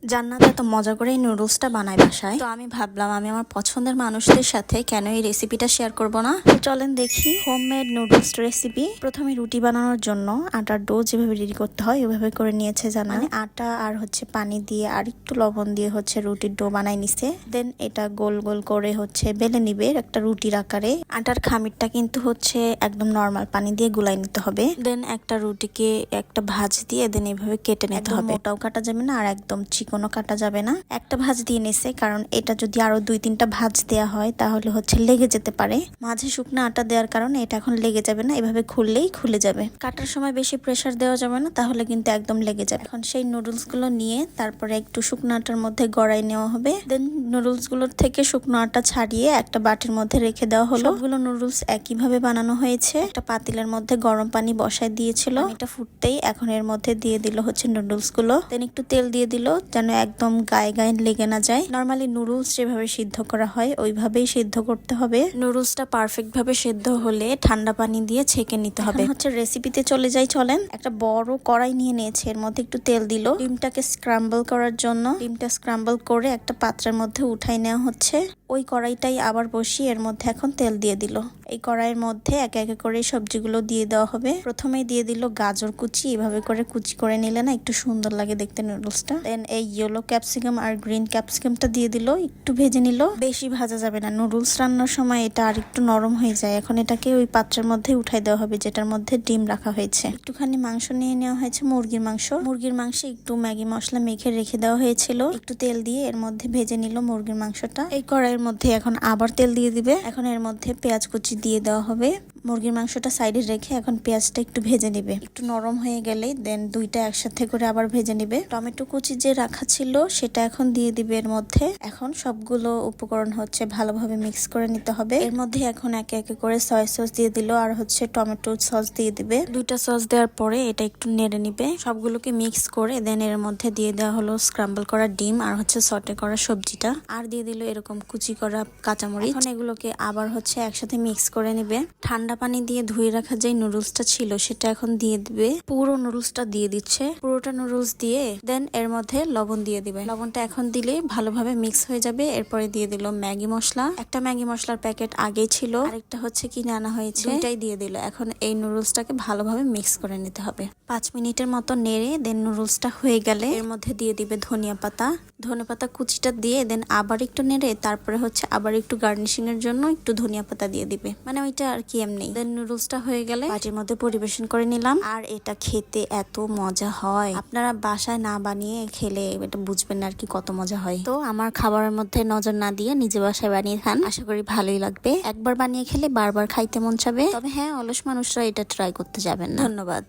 জান্নাত এত মজা করে এই নুডলসটা বানায় বাসায়, তো আমি ভাবলাম আমি আমার পছন্দের মানুষদের সাথে কেন এই রেসিপিটা শেয়ার করব না। তো চলেন দেখি হোমমেড নুডলস রেসিপি। প্রথমে রুটি বানানোর জন্য আটার ডো যেভাবে রেডি করতে হয় ওইভাবে করে নিয়েছে জানা, মানে আটা আর হচ্ছে পানি দিয়ে আর একটু লবণ দিয়ে হচ্ছে রুটির ডো বানাই নিছে। দেন এটা গোল গোল করে হচ্ছে বেলে নিবে একটা রুটির আকারে। আটার খামিরটা কিন্তু হচ্ছে একদম নর্মাল পানি দিয়ে গুলাই নিতে হবে। দেন একটা রুটিকে একটা ভাঁজ দিয়ে দেন এভাবে কেটে নিতে হবে। মোটাও কাটা যাবে না আর একদম কোনো কাটা যাবে না। একটা ভাঁজ দিয়ে নিছে, কারণ এটা যদি আরো 2-3টা ভাঁজ দেওয়া হয় তাহলে হচ্ছে লেগে যেতে পারে। মাঝে শুকনো আটা দেওয়ার কারণে এটা এখন লেগে যাবে না, এভাবে খুললেই খুলে যাবে। কাটার সময় বেশি প্রেসার দেওয়া যাবে না, তাহলে কিন্তু একদম লেগে যাবে। এখন সেই নুডলস গুলো নিয়ে তারপরে একটু শুকনো আটার মধ্যে গড়াই নেওয়া হবে। দেন নুডলস গুলোর থেকে শুকনো আটা ছাড়িয়ে একটা বাটির মধ্যে রেখে দেওয়া হলো। সবগুলো নুডলস একইভাবে বানানো হয়েছে। একটা পাতিলের মধ্যে গরম পানি বসায় দিয়েছিল, এটা ফুটতেই এখন এর মধ্যে দিয়ে দিল হচ্ছে নুডলস গুলো। দেন একটু তেল দিয়ে দিল যেন একদম গায়ে গায়ে লেগে না যায়। নরমালি নুডলস যেভাবে সিদ্ধ করা হয় ওইভাবেই সিদ্ধ করতে হবে। নুডলসটা পারফেক্ট ভাবে সিদ্ধ হলে ঠান্ডা পানি দিয়ে ছেঁকে নিতে হবে। হচ্ছে রেসিপিতে চলে যাই চলেন। একটা বড় কড়াই নিয়ে নিয়েছে, এর মধ্যে একটু তেল দিল ডিমটাকে স্ক্রাম্বল করার জন্য। ডিমটা স্ক্রাম্বল করে একটা পাত্রের মধ্যে উঠাই নেওয়া হচ্ছে। ওই কড়াইটাই আবার বসিয়ে এর মধ্যে এখন তেল দিয়ে দিল। এই কড়াইয়ের মধ্যে একে একে করে সবজিগুলো দিয়ে দেওয়া হবে। প্রথমেই দিয়ে দিল গাজর কুচি, এভাবে করে কুচি করে নিলে না একটু সুন্দর লাগে দেখতে নুডলসটা। দেন এই ইয়েলো ক্যাপসিকাম আর গ্রিন ক্যাপসিকামটা দিয়ে দিল, একটু ভেজে নিল। বেশি ভাজা যাবে না, নুডলস রান্নার সময় এটা আর একটু নরম হয়ে যায়। এখন এটাকে ওই পাত্রের মধ্যে উঠাই দেওয়া হবে যেটার মধ্যে ডিম রাখা হয়েছে। একটুখানি মাংস নিয়ে নেওয়া হয়েছে, মুরগির মাংস। মুরগির মাংসে একটু ম্যাগি মশলা মেখে রেখে দেওয়া হয়েছিল। একটু তেল দিয়ে এর মধ্যে ভেজে নিল মুরগির মাংসটা। এই কড়াইয়ের মধ্যে এখন আবার তেল দিয়ে দিবে। এখন এর মধ্যে পেঁয়াজ কুচি দিয়ে দেওয়া হবে। মুরগির মাংসটা সাইডে রেখে এখন পেঁয়াজটা একটু ভেজে নিবে। একটু নরম হয়ে গেলে দেন দুইটা একসাথে করে আবার ভেজে নিবে। টমেটো কুচি যে রাখা ছিল সেটা এখন দিয়ে দিবে এর মধ্যে। এখন সবগুলো উপকরণ হচ্ছে ভালোভাবে মিক্স করে নিতে হবে। এর মধ্যে এখন একে একে করে সয়া সস দিয়ে দিল আর হচ্ছে টমেটো সস দিয়ে দিবে। দুইটা সস দেওয়ার পরে এটা একটু নেড়ে নিবে। সবগুলোকে মিক্স করে দেন এর মধ্যে দিয়ে দেওয়া হলো স্ক্রাম্বল করা ডিম আর হচ্ছে সটে করা সবজিটা, আর দিয়ে দিল এরকম কুচি করা কাঁচামরিচ। এখন এগুলোকে আবার হচ্ছে একসাথে মিক্স করে নিবে। ঠান্ডা পানি দিয়ে ধুয়ে রাখা যে নুডলসটা ছিল সেটা এখন দিয়ে দিবে। পুরো নুডলসটা দিয়ে দিচ্ছে, পুরোটা নুডলস দিয়ে দেন এর মধ্যে লবণ দিয়ে দিবে। লবণটা এখন দিলে ভালোভাবে মিক্স হয়ে যাবে। এরপরে দিয়ে দিল ম্যাগি মশলা। একটা ম্যাগি মশলার প্যাকেট আগেই ছিল, আরেকটা হচ্ছে কিনে আনা হয়েছে, দুইটাই দিয়ে দিল। এখন এই নুডলসটাকে ভালোভাবে মিক্স করে নিতে হবে 5 মিনিটের মতো নেড়ে। দেন নুডলসটা হয়ে গেলে এর মধ্যে দিয়ে দিবে ধনিয়া পাতা। ধনিয়া পাতা কুচিটা দিয়ে দেন আবার একটু নেড়ে তারপরে হচ্ছে আবার একটু গার্নিশিং এর জন্য একটু ধনিয়া পাতা দিয়ে দিবে, মানে ওইটা আর কি এমনি। দেন নুডলসটা হয়ে গেলে বাটির মধ্যে পরিবেশন করে নিলাম। আর এটা খেতে এত মজা হয়, আপনারা বাসায় না বানিয়ে খেলে এটা বুঝবেন না আর কি কত মজা হয়। তো আমার খাবারের মধ্যে নজর না দিয়ে নিজে বাসায় বানিয়ে খান, আশা করি ভালোই লাগবে। একবার বানিয়ে খেলে বারবার খাইতে মন চাবে। তবে হ্যাঁ, অলস মানুষরা এটা ট্রাই করতে যাবেন না। ধন্যবাদ।